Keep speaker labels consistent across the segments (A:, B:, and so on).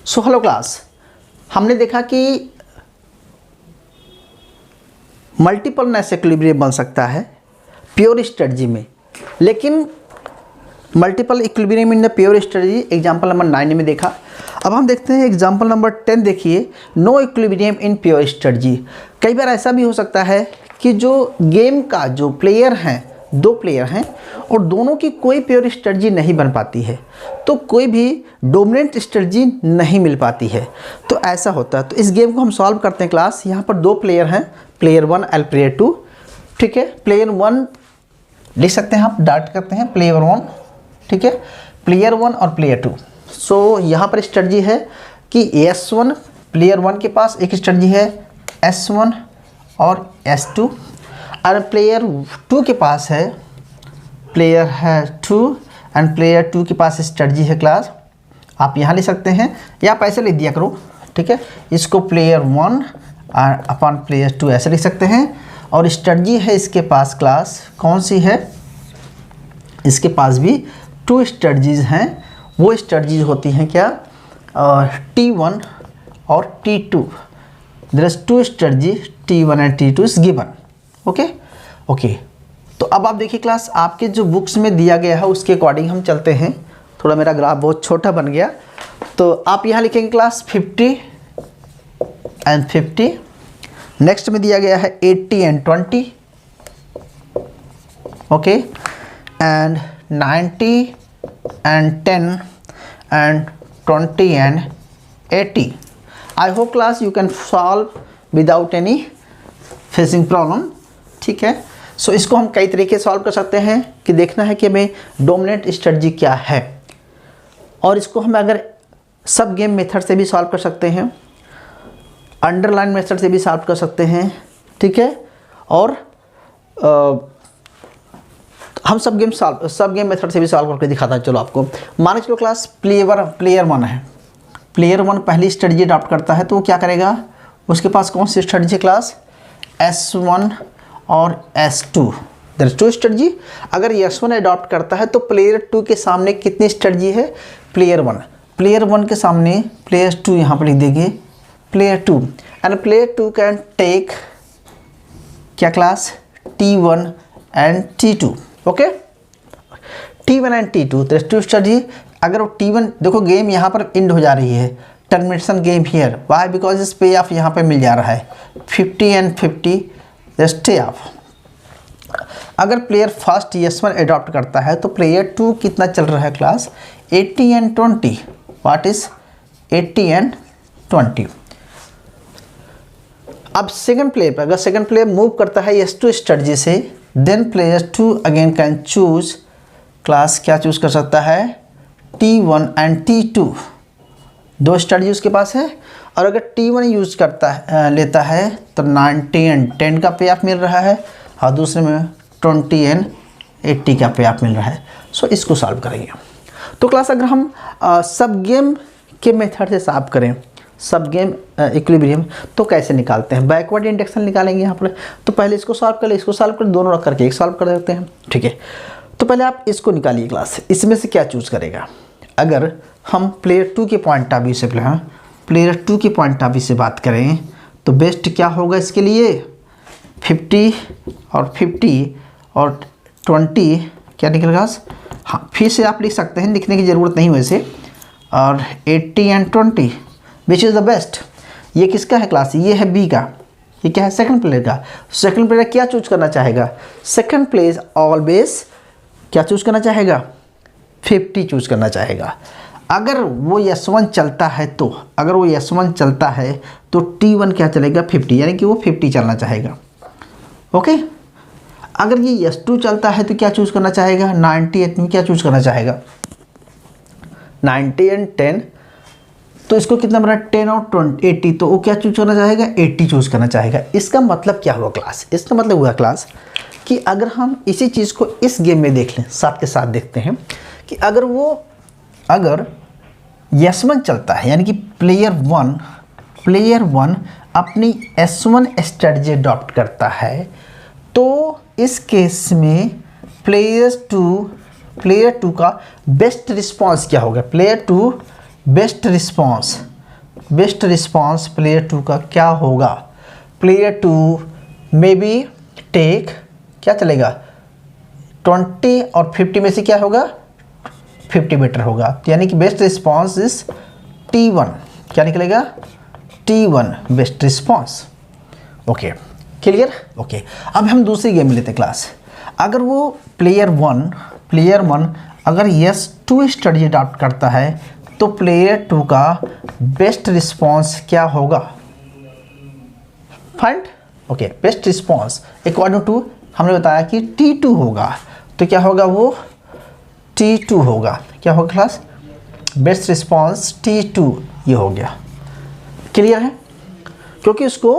A: So hello class, हमने देखा कि मल्टीपल नेस इक्विलिब्रियम बन सकता है प्योर स्ट्रेटजी में, लेकिन multiple equilibrium in the pure strategy example number 9 में देखा। अब हम देखते हैं एग्जाम्पल नंबर 10। देखिए, no equilibrium in pure strategy. कई बार ऐसा भी हो सकता है कि जो गेम का जो प्लेयर हैं, दो प्लेयर हैं और दोनों की कोई प्योर स्ट्रेटजी नहीं बन पाती है, तो कोई भी डोमिनेंट स्ट्रेटजी नहीं मिल पाती है, तो ऐसा होता है। तो इस गेम को हम सॉल्व करते हैं क्लास। यहाँ पर दो प्लेयर हैं, प्लेयर 1 और प्लेयर 2। ठीक है, प्लेयर 1 लिख सकते हैं, आप डाट करते हैं प्लेयर 1। ठीक है, प्लेयर 1 और प्लेयर 2। सो यहाँ पर स्ट्रेटजी है कि S1 प्लेयर 1 के पास एक स्ट्रेटजी है, S1 और S2, और प्लेयर 2 के पास है, प्लेयर है 2 एंड प्लेयर 2 के पास स्ट्रेटजी है क्लास। आप यहाँ लिख सकते हैं या आप ऐसे लिख दिया करो। ठीक है, इसको प्लेयर 1 अपॉन प्लेयर 2 ऐसे लिख सकते हैं। और स्ट्रेटजी है इसके पास क्लास, कौन सी है? इसके पास भी 2 स्ट्रेटजीज हैं। वो स्ट्रेटजीज होती हैं क्या? T1 और T2। There is 2 strategy, T1 and T2 is given. Okay. तो अब आप देखिए क्लास, आपके जो बुक्स में दिया गया है उसके अकॉर्डिंग हम चलते हैं। थोड़ा मेरा ग्राफ बहुत छोटा बन गया, तो आप यहाँ लिखेंगे क्लास 50 एंड 50। नेक्स्ट में दिया गया है 80 and 20। Okay, and 90 and 10 and 20 and 80। I hope class you can solve without any facing problem. ठीक है, सो इसको हम कई तरीके से सॉल्व कर सकते हैं कि देखना है कि हमें डोमिनेंट स्ट्रेटजी क्या है, और इसको हम अगर सब गेम मेथड से भी सॉल्व कर सकते हैं, अंडरलाइन मेथड से भी सॉल्व कर सकते हैं। ठीक है, और हम सब गेम मेथड से भी सॉल्व करके दिखाता है। चलो आपको मान के चलो क्लास, प्लेयर 1 है। प्लेयर 1 पहली स्ट्रेटजी अडॉप्ट करता है, तो वो क्या करेगा? उसके पास कौन सी स्ट्रेटजी क्लास? S1 और S2। There is 2 strategy. अगर S1 अडॉप्ट करता है तो प्लेयर 2 के सामने कितनी स्ट्रेटजी है? प्लेयर 1। प्लेयर 1 के सामने प्लेयर 2 यहाँ पर लिख देंगे, player 2। And player 2 can take क्या class? T1 and T2। Okay, T1 and T2, there is 2 strategy. अगर वो T1, देखो गेम यहाँ पर एंड हो जा रही है, termination game here. Why? Because इस पे ऑफ यहाँ पे मिल जा रहा है 50 एंड 50 स्टे ऑफ। अगर प्लेयर फर्स्ट S1 अडॉप्ट करता है तो प्लेयर 2 कितना चल रहा है class? 80 and 20। What is 80 and 20? अब सेकंड प्लेयर पर अगर सेकंड प्लेयर मूव करता है S2 स्ट्रेटजी से, then player 2 again can choose class, क्या चूज कर सकता है? T1 and T2। 2 स्ट्रेटजी उसके पास है। और अगर T1 यूज करता है लेता है तो 90 एंड 10 का पे ऑफ मिल रहा है, और दूसरे में 20 एंड 80 का पे ऑफ मिल रहा है। सो इसको सॉल्व करेंगे। तो क्लास अगर हम सब गेम के मेथड से सॉल्व करें, सब गेम इक्विलिब्रियम, तो कैसे निकालते हैं? बैकवर्ड इंडक्शन निकालेंगे यहाँ पर। तो पहले इसको सॉल्व कर ले, इसको सॉल्व कर, दोनों रख करके एक सॉल्व कर देते हैं। ठीक है, तो पहले आप इसको निकालिए क्लास। इसमें से क्या चूज करेगा? अगर हम प्लेयर 2 के पॉइंट ऑफ व्यू से प्लेयर 2 के पॉइंट ऑफ व्यू से बात करें तो बेस्ट क्या होगा इसके लिए? 50 और 50 और 20 क्या निकलेगा? हाँ, फिर से आप लिख सकते हैं, लिखने की ज़रूरत नहीं वैसे। और 80 and 20 which is the best? ये किसका है क्लास? ये है B का। ये क्या है? सेकंड प्लेयर का। सेकंड प्लेयर क्या चूज करना चाहेगा? सेकंड प्लेयर ऑलवेज क्या चूज करना चाहेगा? 50 चूज करना चाहेगा। अगर वो S1 चलता है तो T1 क्या चलेगा? 50, यानी कि वो 50 चलना चाहेगा। ओके, अगर ये S2 चलता है तो क्या चूज करना चाहेगा? 90 में क्या चूज करना चाहेगा? 90 एंड 10, तो इसको कितना बना? 10 और 20 80, तो वो क्या चूज करना चाहेगा? 80 चूज करना चाहेगा। इसका मतलब क्या हुआ क्लास? इसका मतलब हुआ क्लास कि अगर हम इसी चीज़ को इस गेम में देख लें, साथ के साथ देखते हैं कि अगर S1 चलता है, यानी कि प्लेयर 1 अपनी S1 स्ट्रेटजी अडॉप्ट करता है, तो इस केस में प्लेयर 2 का बेस्ट रिस्पॉन्स क्या होगा? Player 2 best response best response player 2 का क्या होगा? प्लेयर 2 मे बी टेक, क्या चलेगा, 20 और 50 में से क्या होगा, 50 बेटर होगा। तो यानी कि बेस्ट रिस्पॉन्स इज T1, क्या निकलेगा, T1 best response. Okay, clear. Okay, अब हम दूसरी गेम लेते हैं क्लास। अगर वो प्लेयर वन अगर S2 स्ट्रेटजी अडॉप्ट करता है तो प्लेयर 2 का बेस्ट रिस्पॉन्स क्या होगा? Find. Okay, best response according to हमने बताया कि T2 होगा, तो क्या होगा, वो T2 होगा। क्या होगा क्लास? बेस्ट रिस्पॉन्स T2, ये हो गया। क्लियर है? क्योंकि उसको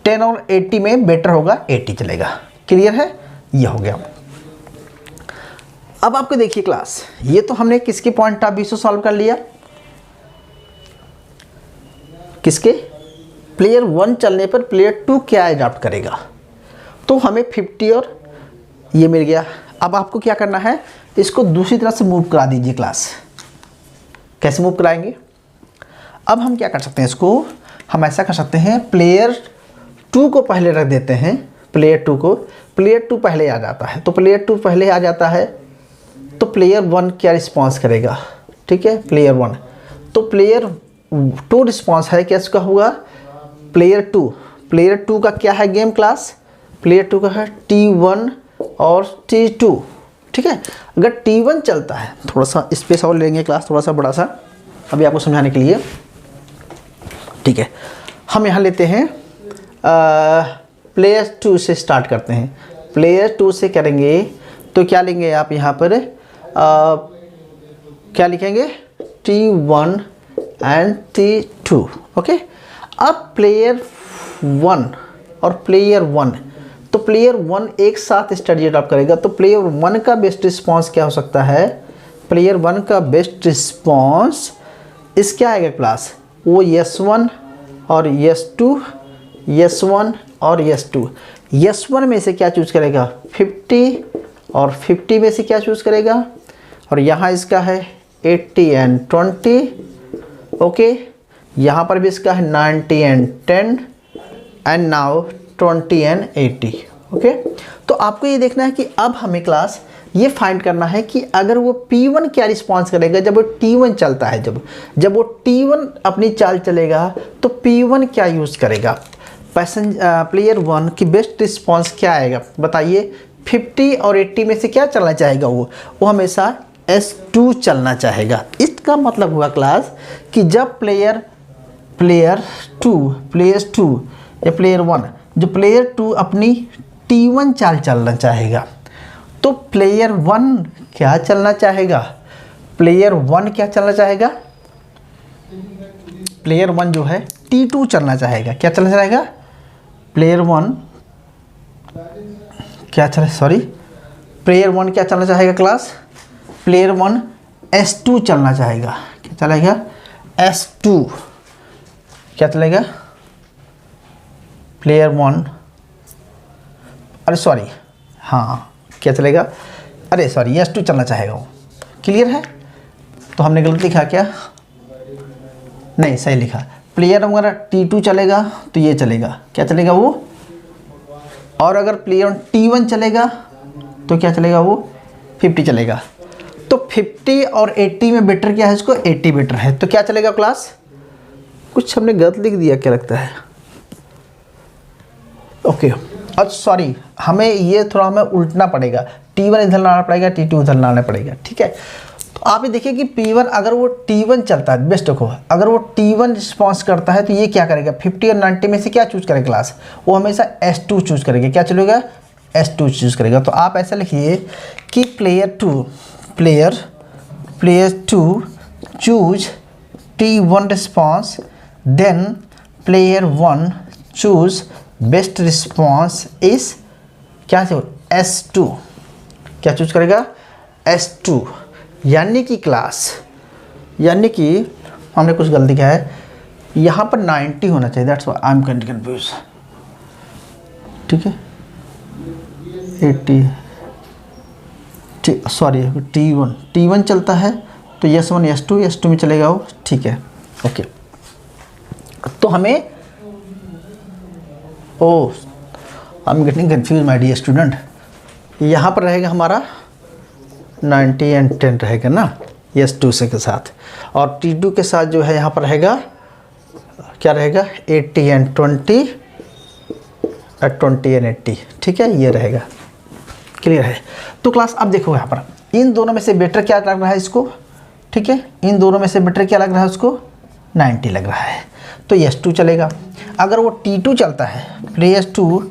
A: 10 और 80 में बेटर होगा, 80 चलेगा। क्लियर है? ये हो गया। अब आपको देखिए क्लास, ये तो हमने किसके पॉइंट ऑफ व्यू से सॉल्व कर लिया, किसके, प्लेयर 1 चलने पर प्लेयर 2 क्या अडॉप्ट करेगा। तो हमें 50 और ये मिल गया। अब आपको क्या करना है, इसको दूसरी तरफ से मूव करा दीजिए क्लास। कैसे मूव कराएंगे? अब हम क्या कर सकते हैं, इसको हम ऐसा कर सकते हैं, प्लेयर 2 को पहले रख देते हैं, प्लेयर 2 को, प्लेयर 2 पहले आ जाता है, तो प्लेयर 2 पहले आ जाता है तो प्लेयर 1 क्या रिस्पॉन्स करेगा, ठीक है, प्लेयर 1। तो प्लेयर 2 रिस्पॉन्स है, क्या इसका होगा, प्लेयर 2 का क्या है गेम क्लास, प्लेयर 2 का है T1 और T2, ठीक है। अगर T1 चलता है, थोड़ा सा स्पेस और लेंगे क्लास, थोड़ा सा बड़ा सा, अभी आपको समझाने के लिए, ठीक है। हम यहाँ लेते हैं प्लेयर 2 से स्टार्ट करते हैं। प्लेयर 2 से करेंगे तो क्या लेंगे आप यहाँ पर, क्या लिखेंगे, T1 एंड T2, ओके। अब प्लेयर 1 और प्लेयर 1, तो प्लेयर 1 एक साथ स्ट्रेटजी अडॉप्ट करेगा, तो प्लेयर 1 का बेस्ट रिस्पॉन्स क्या हो सकता है, प्लेयर 1 का बेस्ट रिस्पॉन्स इस क्या आएगा क्लास, वो S1 और S2, S1 और S2, S1 में से क्या चूज़ करेगा, 50 और 50 में से क्या चूज़ करेगा, और यहाँ इसका है 80 एंड 20, ओके। यहाँ पर भी इसका है 90 and 10 and now 20 and 80, okay. तो आपको ये देखना है कि अब हमें क्लास ये फाइंड करना है कि अगर वो P1 क्या रिस्पॉन्स करेगा जब वो T1 चलता है, जब वो T1 अपनी चाल चलेगा तो P1 क्या यूज़ करेगा, प्लेयर 1 की बेस्ट रिस्पॉन्स क्या आएगा बताइए। 50 और 80 में से क्या चलना चाहेगा, वो हमेशा S2 चलना चाहेगा। इसका मतलब हुआ क्लास कि जब प्लेयर 2 या प्लेयर 1, जो प्लेयर 2 अपनी T1 चाल चलना चाहेगा तो प्लेयर 1 क्या चलना चाहेगा, प्लेयर 1 क्या चलना चाहेगा, प्लेयर 1 जो है T2 चलना चाहेगा। क्या चलना चाहेगा, प्लेयर 1 क्या चले, सॉरी, प्लेयर 1 क्या चलना चाहेगा क्लास, प्लेयर 1 S2 चलना चाहेगा। क्या चलेगा, S2 क्या चलेगा, प्लेयर 1, अरे सॉरी, हाँ क्या चलेगा, अरे सॉरी, S2 चलना चाहेगा वो। क्लियर है? तो हमने गलत लिखा क्या, नहीं सही लिखा। प्लेयर अगर T2 चलेगा तो ये चलेगा, क्या चलेगा वो, और अगर प्लेयर T1 चलेगा तो क्या चलेगा, वो 50 चलेगा। तो 50 और 80 में बेटर क्या है, इसको 80 बेटर है, तो क्या चलेगा क्लास, कुछ हमने गलत लिख दिया क्या लगता है, ओके। अब सॉरी, हमें ये थोड़ा हमें उल्टना पड़ेगा, T1 इधर लाना पड़ेगा, T2 इधर लाना पड़ेगा, ठीक है। तो आप ये देखिए कि P1 अगर वो T1 चलता है, बेस्ट देखो, अगर वो T1 रिस्पॉन्स करता है तो ये क्या करेगा, 50 और 90 में से क्या चूज़ करेगा क्लास, वो हमेशा S2 चूज़ करेगा। क्या चलेगा, S2 चूज़ करेगा। तो आप ऐसा लिखिए कि player 2 choose T1 response, then player 1 choose best response इस क्या S2, क्या चूज करेगा, S2। यानी कि क्लास, यानी कि हमने कुछ गलती किया है, यहाँ पर 90 होना चाहिए, that's why I am confuse, ठीक है। 80 सॉरी, T1 चलता है तो S1 S2 में चलेगा वो, ठीक है। ओके, तो हमें I am getting confuse my dear student, यहाँ पर रहेगा हमारा 90 एंड 10 रहेगा ना S2 से के साथ, और T2 के साथ जो है यहाँ पर रहेगा क्या रहेगा 80 एंड 20 एंड 80, ठीक है, ये रहेगा। क्लियर है? तो क्लास अब देखो यहाँ पर इन दोनों में से बेटर क्या लग रहा है इसको, ठीक है, इन दोनों में से बेटर क्या लग रहा है उसको 90 लग रहा है, तो S2 चलेगा। अगर वो T2 चलता है, प्लेयर 2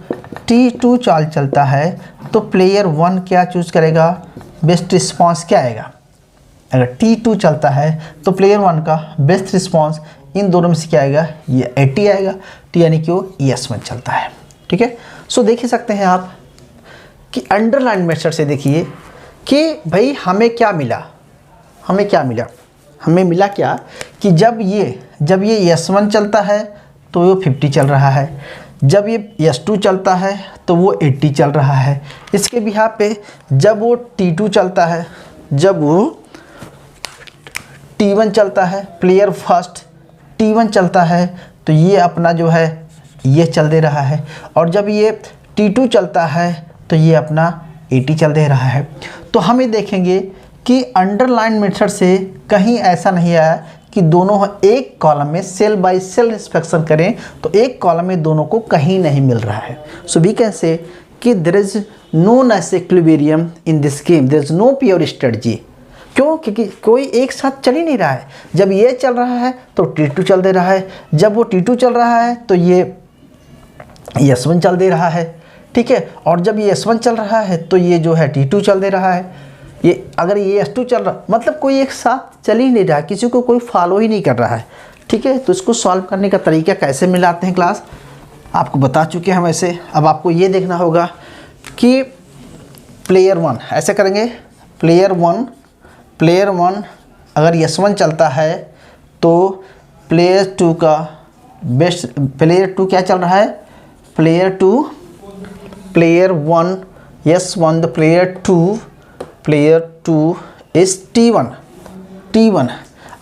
A: T2 चाल चलता है, तो प्लेयर 1 क्या चूज़ करेगा, बेस्ट रिस्पॉन्स क्या आएगा। अगर T2 चलता है तो प्लेयर 1 का बेस्ट रिस्पॉन्स इन दोनों में से क्या आएगा, ये 80 आएगा, तो यानी कि वो S1 चलता है, ठीक है। सो देख ही सकते हैं आप कि अंडरलाइन मेथड से देखिए कि भाई हमें क्या मिला, हमें मिला क्या कि जब ये S1 चलता है तो वो 50 चल रहा है, जब ये S2 चलता है तो वो 80 चल रहा है। इसके बिहाफ पे जब वो T2 चलता है, जब वो T1 चलता है, प्लेयर फर्स्ट T1 चलता है, तो ये अपना जो है ये चल दे रहा है, और जब ये T2 चलता है तो ये अपना 80 चल दे रहा है। तो हमें देखेंगे कि अंडरलाइन मेथड से कहीं ऐसा नहीं आया कि दोनों एक कॉलम में सेल बाय सेल इंस्पेक्शन करें तो एक कॉलम में दोनों को कहीं नहीं मिल रहा है। सो वी कैन से कि there is no Nash equilibrium in this game, there is no pure strategy. क्यों? क्योंकि कोई एक साथ चल ही नहीं रहा है। जब ये चल रहा है तो T2 चल दे रहा है, जब वो T2 चल रहा है तो ये S1 चल दे रहा है, ठीक है, और जब ये S1 चल रहा है तो ये जो है T2 चल दे रहा है। ये अगर ये S2 चल रहा, मतलब कोई एक साथ चल ही नहीं रहा, किसी को कोई फॉलो ही नहीं कर रहा है, ठीक है। तो इसको सॉल्व करने का तरीका कैसे मिलाते हैं क्लास आपको बता चुके हैं वैसे। अब आपको ये देखना होगा कि प्लेयर 1 ऐसे करेंगे, प्लेयर 1 अगर S1 चलता है तो प्लेयर 2 का बेस्ट, प्लेयर 2 क्या चल रहा है, player 1 S1 the player 2 is T1।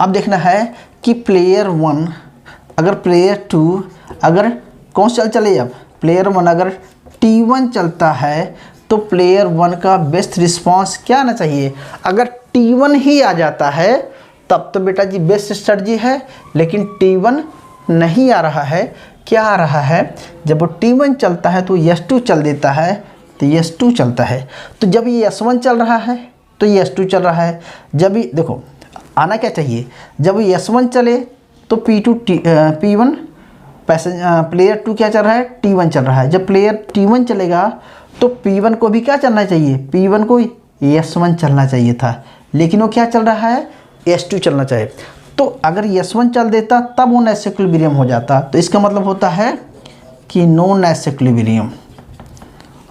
A: अब देखना है कि प्लेयर 1 अगर प्लेयर 2 अगर कौन सा चले, अब प्लेयर 1 अगर T1 चलता है तो प्लेयर 1 का बेस्ट रिस्पांस क्या आना चाहिए। अगर T1 ही आ जाता है तब तो बेटा जी बेस्ट स्ट्रेटजी है, लेकिन T1 नहीं आ रहा है। क्या आ रहा है, जब वो T1 चलता है तो S2 चल देता है, तो S2 चलता है। तो जब ये S1 चल रहा है तो ये S2 चल रहा है। जब ये देखो आना क्या चाहिए, जब ये S1 चले तो P1 प्लेयर 2 क्या चल रहा है, T1 चल रहा है। जब प्लेयर T1 चलेगा तो P1 को भी क्या चलना चाहिए, P1 को S1 चलना चाहिए था, लेकिन वो क्या चल रहा है, S2 चलना चाहिए। तो अगर S1 चल देता तब वो नाइस इक्विलिब्रियम हो जाता, तो इसका मतलब होता है कि नो नाइस इक्विलिब्रियम।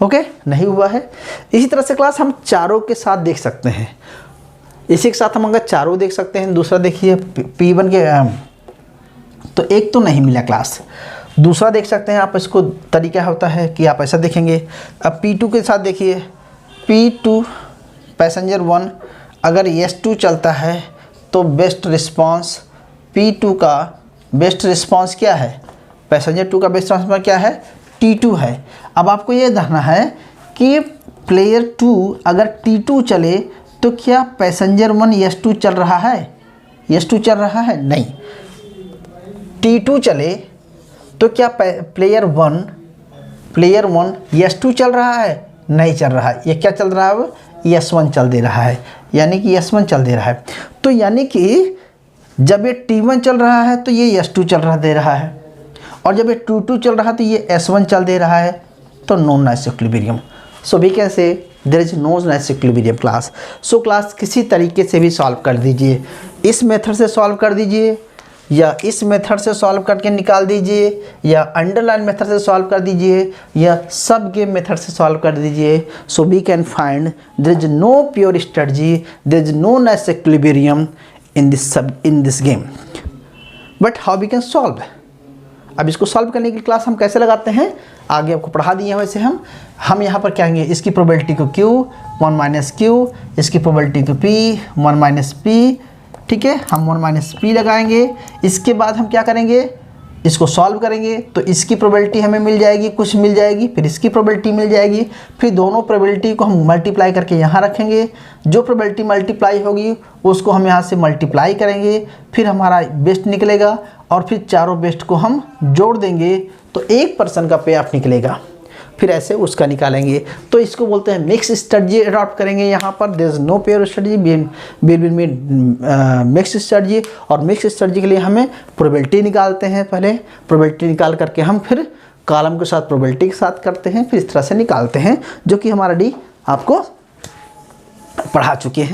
A: ओके, नहीं हुआ है। इसी तरह से क्लास हम चारों के साथ देख सकते हैं, इसी के साथ हम अगर चारों देख सकते हैं। दूसरा देखिए P1 के तो एक तो नहीं मिला क्लास, दूसरा देख सकते हैं आप। इसको तरीका होता है कि आप ऐसा देखेंगे। अब P2 के साथ देखिए, P2 पैसेंजर 1 अगर S2 चलता है तो बेस्ट रिस्पांस P2 का बेस्ट रिस्पांस क्या है, पैसेंजर 2 का बेस्ट रिस्पांस क्या है, T2 है। अब आपको ये देखना है कि प्लेयर 2 अगर T2 चले तो क्या पैसेंजर 1 S2 चल रहा है, S2 चल रहा है, नहीं। T2 चले तो क्या प्लेयर 1 S2 चल रहा है, नहीं चल रहा है। ये क्या चल रहा है, S1 चल दे रहा है, यानी कि S1 चल दे रहा है। तो यानी कि जब ये T1 चल रहा है तो ये S2 चल रहा दे रहा है, और जब ये T2 चल रहा है तो ये S1 चल दे रहा है, तो no Nash equilibrium. So we can say there is no Nash equilibrium class. So class किसी तरीके से भी सॉल्व कर दीजिए, इस मेथड से सॉल्व कर दीजिए, या इस मेथड से सॉल्व करके निकाल दीजिए, या अंडरलाइन मेथड से सॉल्व कर दीजिए, या सब गेम मेथड से सॉल्व कर दीजिए। So we can find there is no pure strategy, there is no Nash equilibrium in this game, but how we can solve. अब इसको सॉल्व करने की क्लास हम कैसे लगाते हैं आगे आपको पढ़ा दिए हैं। वैसे हम यहाँ पर क्या कहेंगे, इसकी प्रोबेबिलिटी को Q 1 - Q, इसकी प्रोबेबिलिटी को P 1 - P, ठीक है, हम 1 माइनस पी लगाएंगे। इसके बाद हम क्या करेंगे, इसको सॉल्व करेंगे तो इसकी प्रोबेबिलिटी हमें मिल जाएगी, कुछ मिल जाएगी, फिर इसकी प्रोबेबिलिटी मिल जाएगी, फिर दोनों प्रोबेबिलिटी को हम मल्टीप्लाई करके यहाँ रखेंगे। जो प्रोबेबिलिटी मल्टीप्लाई होगी उसको हम यहाँ से मल्टीप्लाई करेंगे, फिर हमारा बेस्ट निकलेगा और फिर चारों बेस्ट को हम जोड़ देंगे तो एक पर्सन का पे ऑफ निकलेगा। फिर ऐसे उसका निकालेंगे। तो इसको बोलते हैं मिक्स स्ट्रेटजी अडॉप्ट करेंगे। यहाँ पर there is no pure strategy between mix strategy. और मिक्स स्ट्रेटजी के लिए हमें प्रोबेबिलिटी निकालते हैं, पहले प्रोबेबिलिटी निकाल करके हम फिर कॉलम के साथ प्रोबेबिलिटी के साथ करते हैं, फिर इस तरह से निकालते हैं, जो कि हमारा डी आपको पढ़ा चुके हैं।